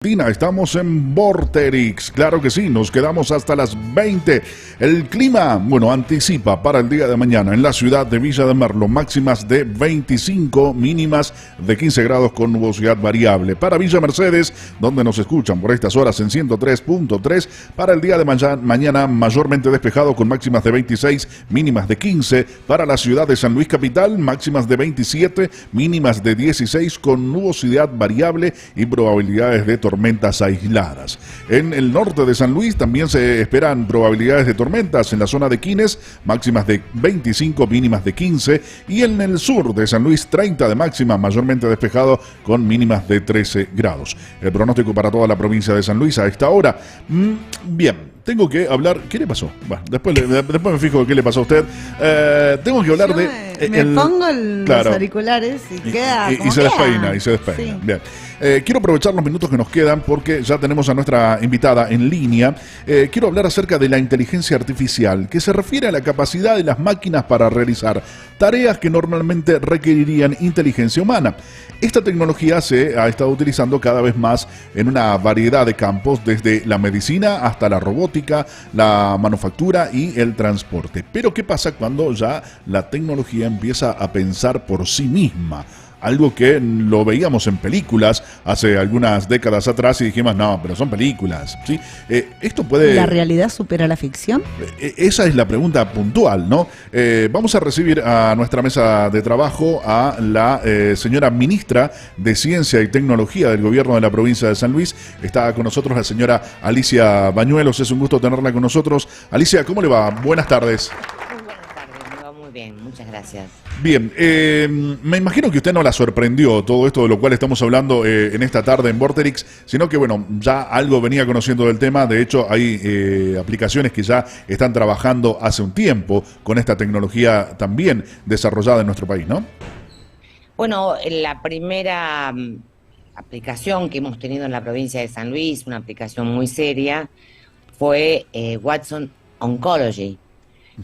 Estamos en Vorterix, claro que sí, nos quedamos hasta las 20. El clima, bueno, anticipa para el día de mañana en la ciudad de Villa de Merlo máximas de 25, mínimas de 15 grados con nubosidad variable. Para Villa Mercedes, donde nos escuchan por estas horas en 103.3, para el día de mañana mayormente despejado con máximas de 26, mínimas de 15. Para la ciudad de San Luis Capital, máximas de 27, mínimas de 16 con nubosidad variable y probabilidades de tormentas aisladas. En el norte de San Luis también se esperan probabilidades de tormentas en la zona de Quines, máximas de 25, mínimas de 15, y en el sur de San Luis 30 de máxima, mayormente despejado con mínimas de 13 grados. El pronóstico para toda la provincia de San Luis a esta hora. Bien. Tengo que hablar. ¿Qué le pasó? Bueno, después me fijo qué le pasó a usted. Tengo que hablar me pongo los auriculares y queda. Y se despeina, y se despeina. Sí. Bien. Quiero aprovechar los minutos que nos quedan porque ya tenemos a nuestra invitada en línea. Quiero hablar acerca de la inteligencia artificial, que se refiere a la capacidad de las máquinas para realizar tareas que normalmente requerirían inteligencia humana. Esta tecnología se ha estado utilizando cada vez más en una variedad de campos, desde la medicina hasta la robótica, la manufactura y el transporte. Pero ¿qué pasa cuando ya la tecnología empieza a pensar por sí misma? Algo que lo veíamos en películas hace algunas décadas atrás y dijimos, no, pero son películas, ¿sí? Esto puede... ¿La realidad supera la ficción? Esa es la pregunta puntual, ¿no? Vamos a recibir a nuestra mesa de trabajo a la señora ministra de Ciencia y Tecnología del Gobierno de la provincia de San Luis. Está con nosotros la señora Alicia Bañuelos. Es un gusto tenerla con nosotros. Alicia, ¿cómo le va? Buenas tardes. Muy buenas tardes, me va muy bien, muchas gracias. Bien, me imagino que usted no la sorprendió todo esto de lo cual estamos hablando en esta tarde en Vorterix, sino que bueno, ya algo venía conociendo del tema. De hecho, hay aplicaciones que ya están trabajando hace un tiempo con esta tecnología también desarrollada en nuestro país, ¿no? Bueno, la primera aplicación que hemos tenido en la provincia de San Luis, una aplicación muy seria, fue Watson Oncology,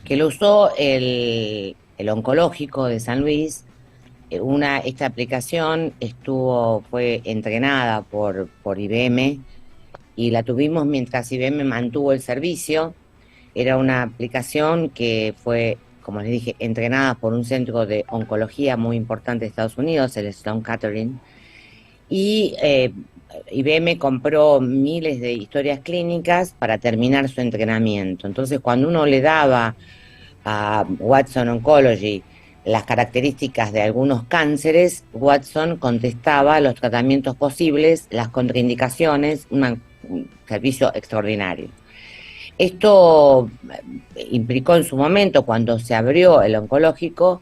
que lo usó el oncológico de San Luis. Esta aplicación fue entrenada por IBM y la tuvimos mientras IBM mantuvo el servicio. Era una aplicación que fue, como les dije, entrenada por un centro de oncología muy importante de Estados Unidos, el Sloan Kettering, y IBM compró miles de historias clínicas para terminar su entrenamiento. Entonces, cuando uno le daba a Watson Oncology las características de algunos cánceres, Watson contestaba los tratamientos posibles, las contraindicaciones, un servicio extraordinario. Esto implicó en su momento, cuando se abrió el oncológico,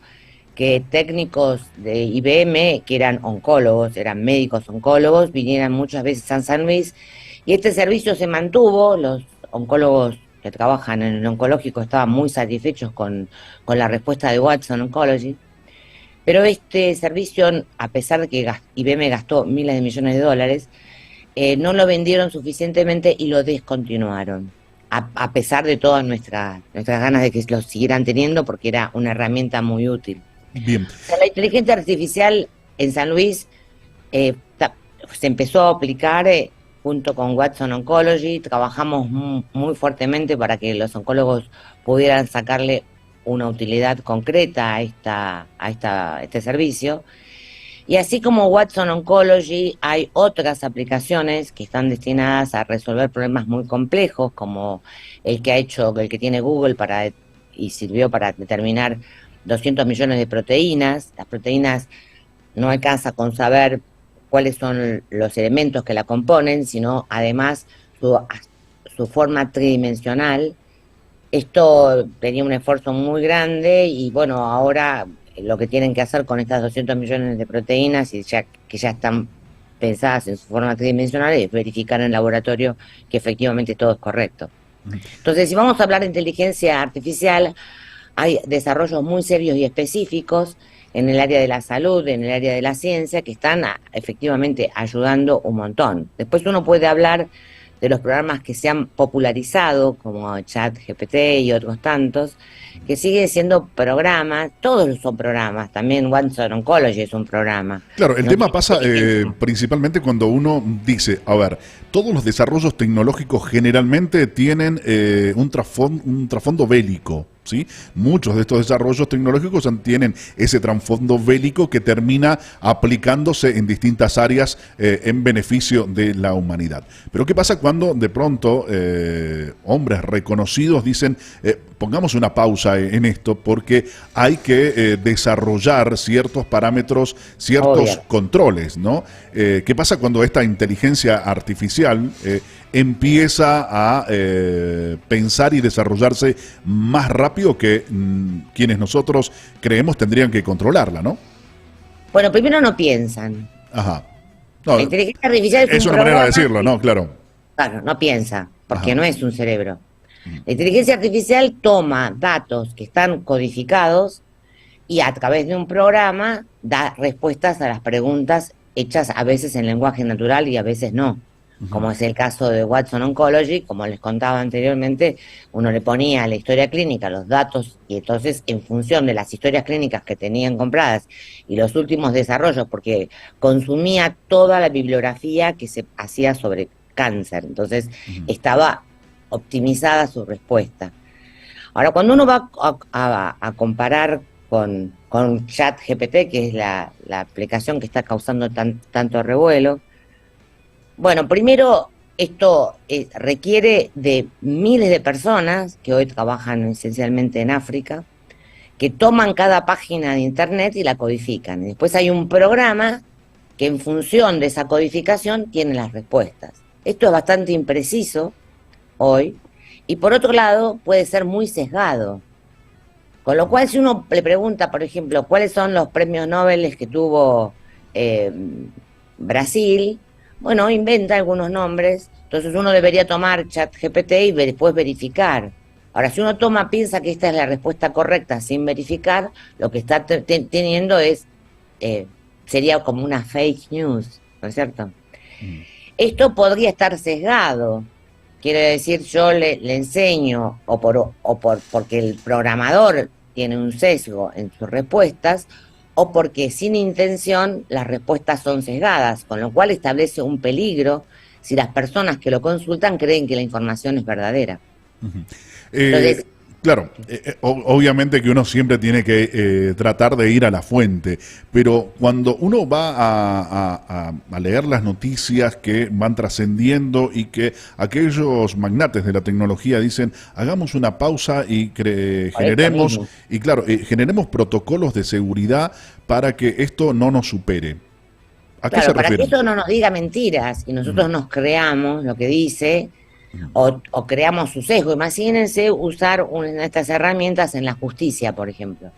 que técnicos de IBM, que eran oncólogos, eran médicos oncólogos, vinieran muchas veces a San Luis, y este servicio se mantuvo. Los oncólogos que trabajan en el oncológico estaban muy satisfechos con la respuesta de Watson Oncology, pero este servicio, a pesar de que IBM gastó miles de millones de dólares, no lo vendieron suficientemente y lo descontinuaron, a pesar de todas nuestras ganas de que lo siguieran teniendo, porque era una herramienta muy útil. Bien. O sea, la inteligencia artificial en San Luis se empezó a aplicar junto con Watson Oncology. Trabajamos muy fuertemente para que los oncólogos pudieran sacarle una utilidad concreta a este servicio. Y así como Watson Oncology, hay otras aplicaciones que están destinadas a resolver problemas muy complejos, como el que tiene Google y sirvió para determinar 200 millones de proteínas. Las proteínas no alcanza con saber cuáles son los elementos que la componen, sino además su forma tridimensional. Esto tenía un esfuerzo muy grande y bueno, ahora lo que tienen que hacer con estas 200 millones de proteínas, que ya están pensadas en su forma tridimensional, es verificar en el laboratorio que efectivamente todo es correcto. Entonces, si vamos a hablar de inteligencia artificial, hay desarrollos muy serios y específicos en el área de la salud, en el área de la ciencia, que están efectivamente ayudando un montón. Después uno puede hablar de los programas que se han popularizado, como ChatGPT y otros tantos, que sigue siendo programas, todos son programas, también Watson Oncology es un programa. Claro, el tema pasa principalmente cuando uno dice, a ver, todos los desarrollos tecnológicos generalmente tienen un trasfondo bélico. ¿Sí? Muchos de estos desarrollos tecnológicos tienen ese trasfondo bélico que termina aplicándose en distintas áreas en beneficio de la humanidad. Pero ¿qué pasa cuando de pronto hombres reconocidos dicen pongamos una pausa en esto porque hay que desarrollar ciertos parámetros, ciertos controles, ¿no? ¿Qué pasa cuando esta inteligencia artificial empieza a pensar y desarrollarse más rápido que quienes nosotros creemos tendrían que controlarla, ¿no? Bueno, primero no piensan. Ajá. No, la inteligencia artificial es una manera de decirlo, ¿no? Claro. Claro, no piensa, porque no es un cerebro. La inteligencia artificial toma datos que están codificados y a través de un programa da respuestas a las preguntas hechas a veces en lenguaje natural y a veces no. Como es el caso de Watson Oncology, como les contaba anteriormente, uno le ponía la historia clínica, los datos, y entonces en función de las historias clínicas que tenían compradas y los últimos desarrollos, porque consumía toda la bibliografía que se hacía sobre cáncer, entonces estaba optimizada su respuesta. Ahora, cuando uno va a comparar con ChatGPT, que es la aplicación que está causando tanto revuelo, bueno, primero, esto requiere de miles de personas que hoy trabajan esencialmente en África, que toman cada página de internet y la codifican. Y después hay un programa que en función de esa codificación tiene las respuestas. Esto es bastante impreciso hoy, y por otro lado puede ser muy sesgado. Con lo cual, si uno le pregunta, por ejemplo, cuáles son los premios Nobel que tuvo Brasil, bueno, inventa algunos nombres, entonces uno debería tomar ChatGPT y después verificar. Ahora, si uno piensa que esta es la respuesta correcta sin verificar, lo que está teniendo es, sería como una fake news, ¿no es cierto? Esto podría estar sesgado, quiere decir, yo le enseño, porque el programador tiene un sesgo en sus respuestas, o porque sin intención las respuestas son sesgadas, con lo cual establece un peligro si las personas que lo consultan creen que la información es verdadera. Entonces, claro, obviamente que uno siempre tiene que tratar de ir a la fuente, pero cuando uno va a leer las noticias que van trascendiendo y que aquellos magnates de la tecnología dicen, hagamos una pausa y generemos, y claro, generemos protocolos de seguridad para que esto no nos supere. ¿A qué se refiere? Para que esto no nos diga mentiras y nosotros nos creamos lo que dice, o creamos su sesgo. Imagínense usar estas herramientas en la justicia, por ejemplo,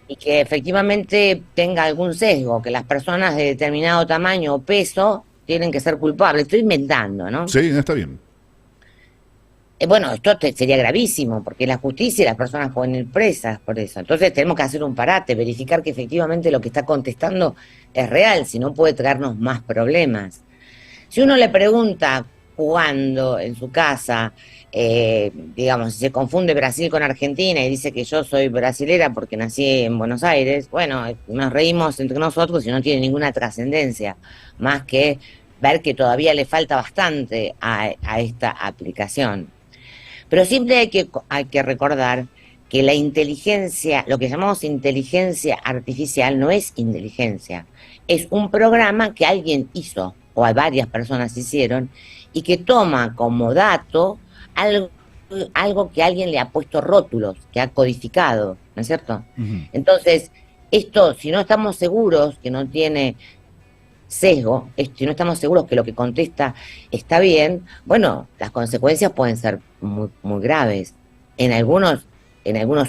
y que efectivamente tenga algún sesgo, que las personas de determinado tamaño o peso tienen que ser culpables. Estoy inventando, ¿no? Sí, está bien. Bueno, esto sería gravísimo, porque la justicia y las personas pueden ir presas por eso. Entonces tenemos que hacer un parate, verificar que efectivamente lo que está contestando es real, si no puede traernos más problemas. Si uno le pregunta jugando en su casa, digamos, si se confunde Brasil con Argentina y dice que yo soy brasilera porque nací en Buenos Aires, bueno, nos reímos entre nosotros y no tiene ninguna trascendencia, más que ver que todavía le falta bastante a esta aplicación. Pero siempre hay que recordar que la inteligencia, lo que llamamos inteligencia artificial, no es inteligencia, es un programa que alguien hizo, o varias personas hicieron, y que toma como dato algo que alguien le ha puesto rótulos, que ha codificado, ¿no es cierto? Entonces, esto, si no estamos seguros que no tiene sesgo, si no estamos seguros que lo que contesta está bien, bueno, las consecuencias pueden ser muy, muy graves en algunos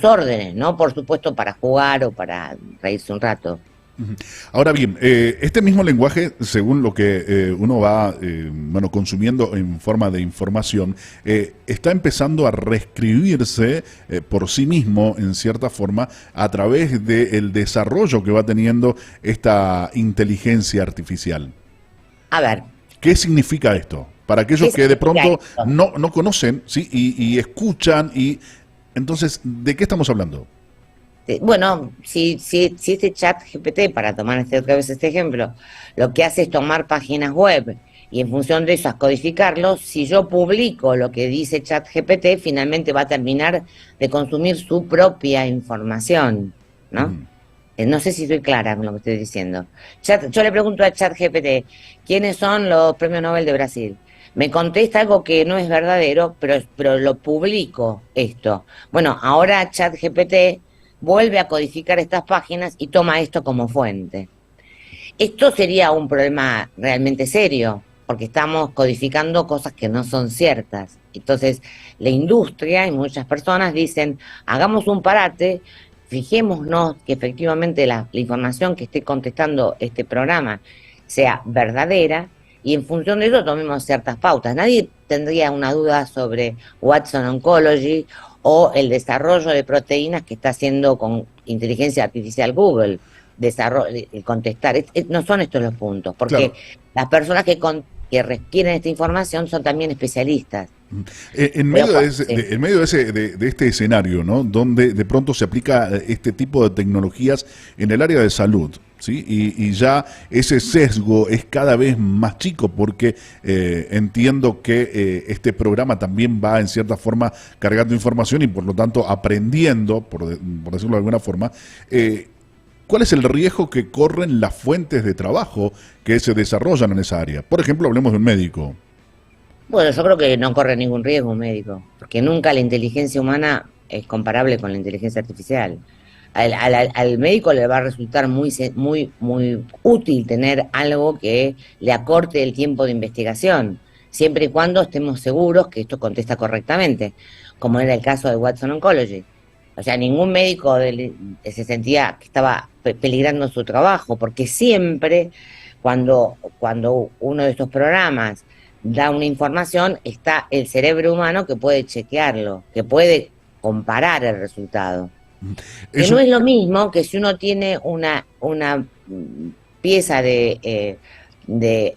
órdenes, no por supuesto para jugar o para reírse un rato. Ahora bien, este mismo lenguaje, según lo que uno va consumiendo en forma de información, está empezando a reescribirse por sí mismo, en cierta forma, a través del desarrollo que va teniendo esta inteligencia artificial. A ver. ¿Qué significa esto? Para aquellos que de pronto esto? no conocen, ¿sí? Y escuchan, y entonces, ¿de qué estamos hablando? Bueno, si este chat GPT, para tomar otra vez este ejemplo, lo que hace es tomar páginas web y en función de eso codificarlo, si yo publico lo que dice chat GPT, finalmente va a terminar de consumir su propia información, ¿no? Mm. No sé si estoy clara con lo que estoy diciendo. Yo le pregunto a ChatGPT, ¿quiénes son los premios Nobel de Brasil? Me contesta algo que no es verdadero, pero lo publico esto. Bueno, ahora ChatGPT vuelve a codificar estas páginas y toma esto como fuente. Esto sería un problema realmente serio, porque estamos codificando cosas que no son ciertas. Entonces, la industria y muchas personas dicen, hagamos un parate, fijémonos que efectivamente la información que esté contestando este programa sea verdadera y en función de eso tomemos ciertas pautas. Nadie tendría una duda sobre Watson Oncology o el desarrollo de proteínas que está haciendo con inteligencia artificial Google. Contestar. No son estos los puntos, porque Claro. las personas que requieren esta información son también especialistas. En medio de este escenario, ¿no? Donde de pronto se aplica este tipo de tecnologías en el área de salud, ¿sí? Y ya ese sesgo es cada vez más chico porque entiendo que este programa también va en cierta forma cargando información y por lo tanto aprendiendo, por decirlo de alguna forma, ¿cuál es el riesgo que corren las fuentes de trabajo que se desarrollan en esa área? Por ejemplo, hablemos de un médico. Bueno, yo creo que no corre ningún riesgo un médico, porque nunca la inteligencia humana es comparable con la inteligencia artificial. Al médico le va a resultar muy útil tener algo que le acorte el tiempo de investigación, siempre y cuando estemos seguros que esto contesta correctamente, como era el caso de Watson Oncology. O sea, ningún médico se sentía que estaba peligrando su trabajo, porque siempre cuando uno de estos programas da una información, está el cerebro humano que puede chequearlo, que puede comparar el resultado. Que no es lo mismo que si uno tiene una pieza de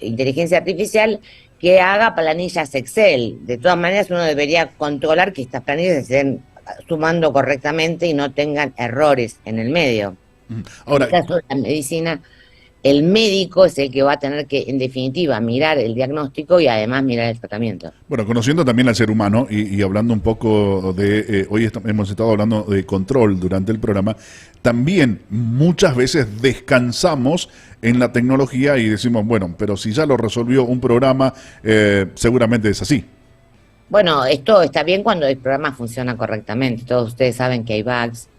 inteligencia artificial que haga planillas Excel. De todas maneras, uno debería controlar que estas planillas se estén sumando correctamente y no tengan errores en el medio. Ahora, en el caso de la medicina, el médico es el que va a tener que, en definitiva, mirar el diagnóstico y además mirar el tratamiento. bueno, conociendo también al ser humano y hablando un poco de, hoy hemos estado hablando de control durante el programa, también muchas veces descansamos en la tecnología y decimos, bueno, pero si ya lo resolvió un programa, seguramente es así. Bueno, esto está bien cuando el programa funciona correctamente. Todos ustedes saben que hay bugs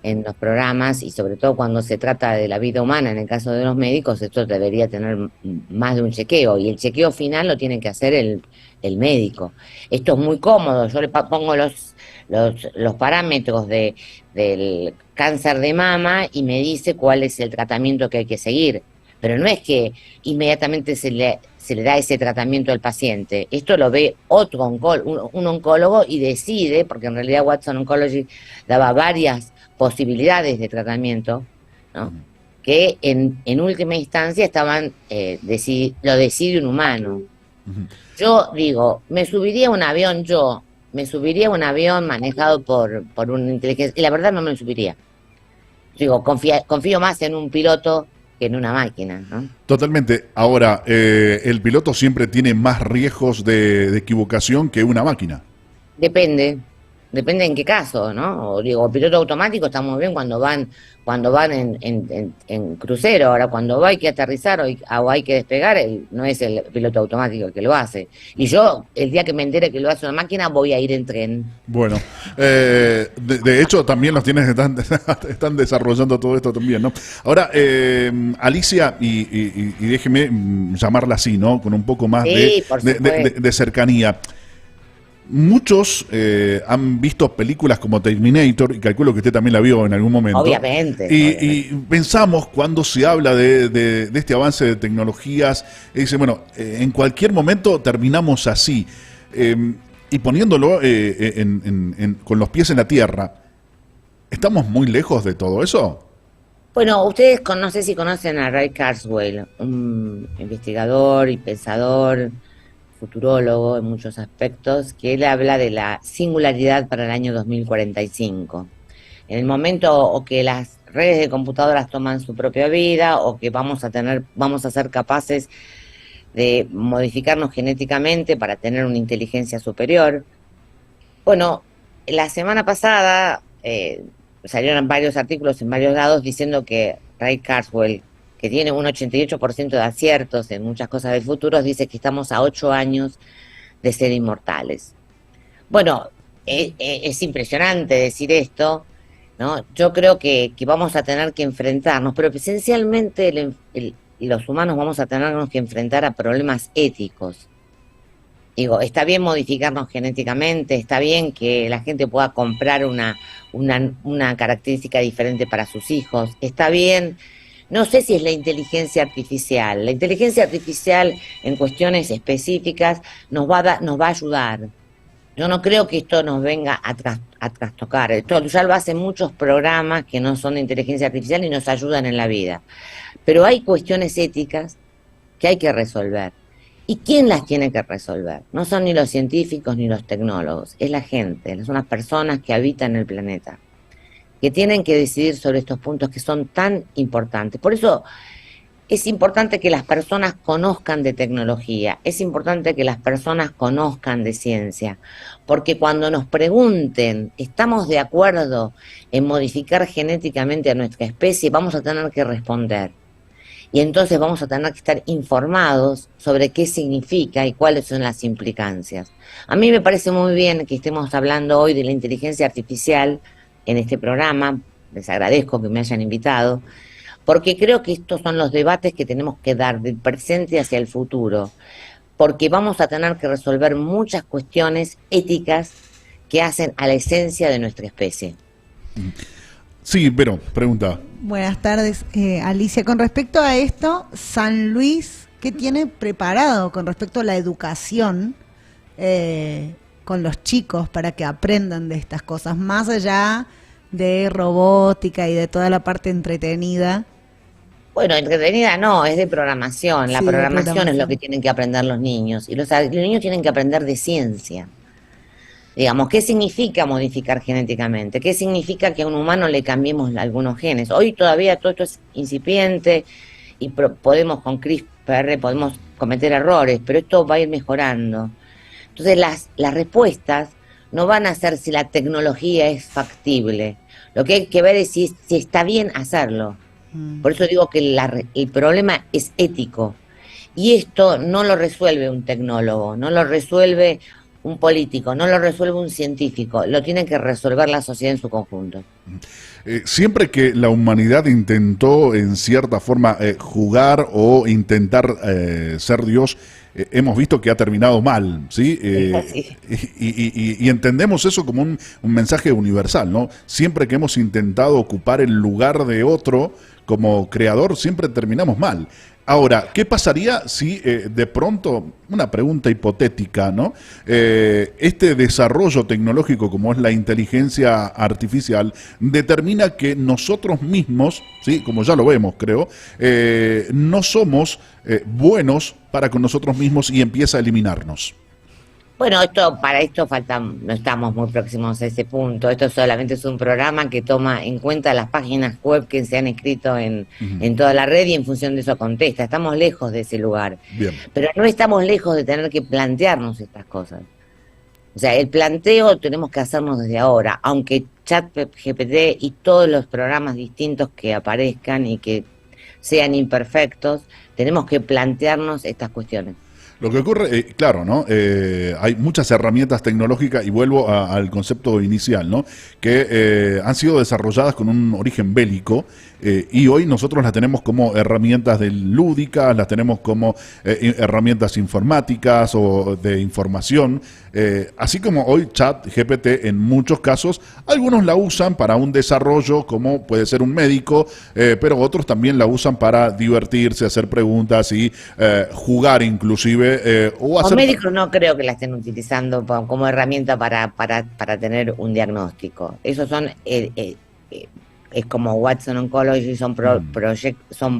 en los programas y sobre todo cuando se trata de la vida humana, en el caso de los médicos, esto debería tener más de un chequeo y el chequeo final lo tiene que hacer el médico. Esto es muy cómodo, yo le pongo los parámetros del cáncer de mama y me dice cuál es el tratamiento que hay que seguir, pero no es que inmediatamente se le da ese tratamiento al paciente. Esto lo ve otro un oncólogo y decide, porque en realidad Watson Oncology daba varias posibilidades de tratamiento, ¿no? Que en última instancia lo decide un humano. Yo digo, me subiría a un avión manejado por una inteligencia, y la verdad no me lo subiría. Digo, confío más en un piloto que en una máquina, ¿no? Totalmente. Ahora, el piloto siempre tiene más riesgos de equivocación que una máquina. Depende en qué caso, ¿no? O digo, piloto automático está muy bien cuando van en crucero. Ahora, cuando hay que aterrizar o hay que despegar, no es el piloto automático el que lo hace. Y yo, el día que me entere que lo hace una máquina, voy a ir en tren. Bueno, de hecho también los tienes están desarrollando todo esto también, ¿no? Ahora, Alicia, y déjeme llamarla así, ¿no? Con un poco más Sí, por supuesto. de cercanía. Muchos han visto películas como Terminator, y calculo que usted también la vio en algún momento. Obviamente. Y pensamos, cuando se habla de este avance de tecnologías, dice, bueno, en cualquier momento terminamos así. Y poniéndolo con los pies en la tierra, ¿estamos muy lejos de todo eso? Bueno, ustedes no sé si conocen a Ray Kurzweil, un investigador y pensador futurólogo en muchos aspectos, que él habla de la singularidad para el año 2045. En el momento o que las redes de computadoras toman su propia vida o que vamos a ser capaces de modificarnos genéticamente para tener una inteligencia superior. Bueno, la semana pasada salieron varios artículos en varios lados diciendo que Ray Kurzweil, que tiene un 88% de aciertos en muchas cosas del futuro, dice que estamos a 8 años de ser inmortales. Bueno, es impresionante decir esto, ¿no? Yo creo que vamos a tener que enfrentarnos, pero esencialmente los humanos vamos a tenernos que enfrentar a problemas éticos. Digo, está bien modificarnos genéticamente, está bien que la gente pueda comprar una característica diferente para sus hijos, está bien, no sé si es la inteligencia artificial. La inteligencia artificial en cuestiones específicas nos va a ayudar. Yo no creo que esto nos venga a trastocar. Esto ya lo hacen muchos programas que no son de inteligencia artificial y nos ayudan en la vida. Pero hay cuestiones éticas que hay que resolver. ¿Y quién las tiene que resolver? No son ni los científicos ni los tecnólogos, es la gente, son las personas que habitan el planeta, que tienen que decidir sobre estos puntos que son tan importantes. Por eso es importante que las personas conozcan de tecnología, es importante que las personas conozcan de ciencia, porque cuando nos pregunten, ¿estamos de acuerdo en modificar genéticamente a nuestra especie? Vamos a tener que responder. Y entonces vamos a tener que estar informados sobre qué significa y cuáles son las implicancias. A mí me parece muy bien que estemos hablando hoy de la inteligencia artificial en este programa. Les agradezco que me hayan invitado, porque creo que estos son los debates que tenemos que dar del presente hacia el futuro, porque vamos a tener que resolver muchas cuestiones éticas que hacen a la esencia de nuestra especie. Sí, pero pregunta. Buenas tardes, Alicia. Con respecto a esto, San Luis, ¿qué tiene preparado con respecto a la educación con los chicos para que aprendan de estas cosas, más allá de robótica y de toda la parte entretenida? Bueno, entretenida no, es de programación. La Sí, programación es lo que tienen que aprender los niños. Y los niños tienen que aprender de ciencia. Digamos, ¿qué significa modificar genéticamente? ¿Qué significa que a un humano le cambiemos algunos genes? Hoy todavía todo esto es incipiente y podemos con CRISPR, podemos cometer errores, pero esto va a ir mejorando. Entonces las respuestas no van a ser si la tecnología es factible. Lo que hay que ver es si está bien hacerlo. Por eso digo que el problema es ético. Y esto no lo resuelve un tecnólogo, no lo resuelve un político, no lo resuelve un científico, lo tiene que resolver la sociedad en su conjunto. Siempre que la humanidad intentó en cierta forma jugar o intentar ser Dios, hemos visto que ha terminado mal, ¿sí? Y entendemos eso como un mensaje universal, ¿no? Siempre que hemos intentado ocupar el lugar de otro como creador, siempre terminamos mal. Ahora, ¿qué pasaría si de pronto, una pregunta hipotética, ¿no? Este desarrollo tecnológico como es la inteligencia artificial determina que nosotros mismos, ¿sí? Como ya lo vemos, creo, no somos buenos para con nosotros mismos y empieza a eliminarnos? Bueno, para esto no estamos muy próximos a ese punto. Esto solamente es un programa que toma en cuenta las páginas web que se han escrito en toda la red y en función de eso contesta. Estamos lejos de ese lugar. Bien. Pero no estamos lejos de tener que plantearnos estas cosas. O sea, el planteo tenemos que hacernos desde ahora, aunque ChatGPT y todos los programas distintos que aparezcan y que sean imperfectos, tenemos que plantearnos estas cuestiones. Lo que ocurre, claro, ¿no? Hay muchas herramientas tecnológicas, y vuelvo al concepto inicial, ¿no? Que han sido desarrolladas con un origen bélico, y hoy nosotros las tenemos como herramientas lúdicas, las tenemos como herramientas informáticas o de información, así como hoy ChatGPT en muchos casos, algunos la usan para un desarrollo como puede ser un médico, pero otros también la usan para divertirse, hacer preguntas y jugar inclusive. Los médicos no creo que la estén utilizando como herramienta para tener un diagnóstico. Esos son es como Watson Oncology, son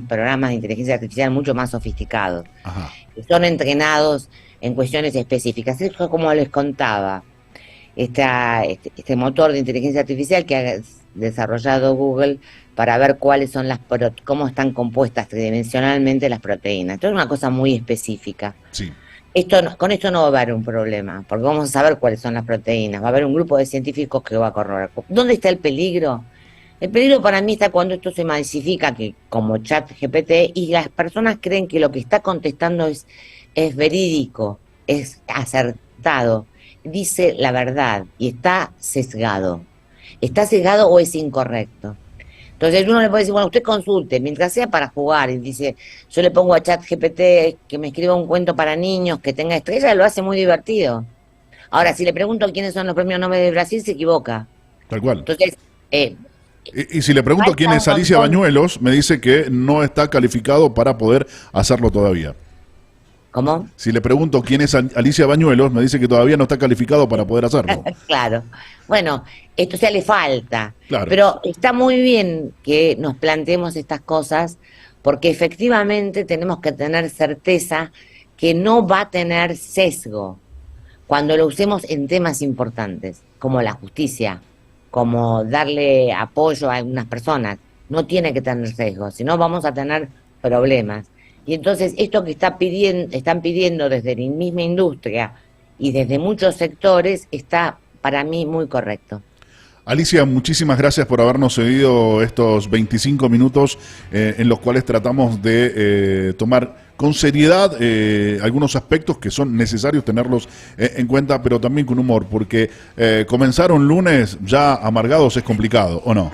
programas de inteligencia artificial mucho más sofisticados. Ajá. Son entrenados en cuestiones específicas. Eso, como les contaba, este motor de inteligencia artificial que ha desarrollado Google para ver cuáles son cómo están compuestas tridimensionalmente las proteínas. Esto es una cosa muy específica. Sí. Con esto no va a haber un problema, porque vamos a saber cuáles son las proteínas. Va a haber un grupo de científicos que va a corroborar. ¿Dónde está el peligro? El peligro para mí está cuando esto se masifica, que como ChatGPT, y las personas creen que lo que está contestando es verídico, es acertado, dice la verdad y está sesgado. ¿Está sesgado o es incorrecto? Entonces uno le puede decir, bueno, usted consulte, mientras sea para jugar, y dice, yo le pongo a ChatGPT que me escriba un cuento para niños, que tenga estrella, lo hace muy divertido. Ahora, si le pregunto quiénes son los premios Nobel de Brasil, se equivoca. Tal cual. Entonces, y si le pregunto quién es Alicia Bañuelos, me dice que no está calificado para poder hacerlo todavía. ¿Cómo? Si le pregunto quién es Alicia Bañuelos, me dice que todavía no está calificado para poder hacerlo. Claro. Bueno, esto ya le falta. Claro. Pero está muy bien que nos planteemos estas cosas, porque efectivamente tenemos que tener certeza que no va a tener sesgo cuando lo usemos en temas importantes, como la justicia, como darle apoyo a algunas personas. No tiene que tener sesgo, si no vamos a tener problemas. Y entonces esto que están pidiendo desde la misma industria y desde muchos sectores está para mí muy correcto. Alicia, muchísimas gracias por habernos cedido estos 25 minutos en los cuales tratamos de tomar con seriedad algunos aspectos que son necesarios tenerlos en cuenta, pero también con humor, porque comenzar un lunes ya amargados es complicado, ¿o no?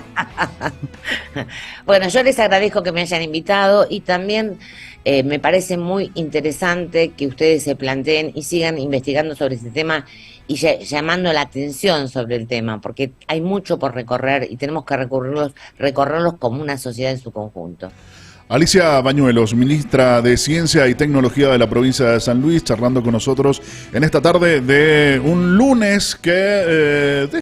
Bueno, yo les agradezco que me hayan invitado y también me parece muy interesante que ustedes se planteen y sigan investigando sobre este tema y llamando la atención sobre el tema, porque hay mucho por recorrer y tenemos que recorrerlos como una sociedad en su conjunto. Alicia Bañuelos, ministra de Ciencia y Tecnología de la provincia de San Luis, charlando con nosotros en esta tarde de un lunes que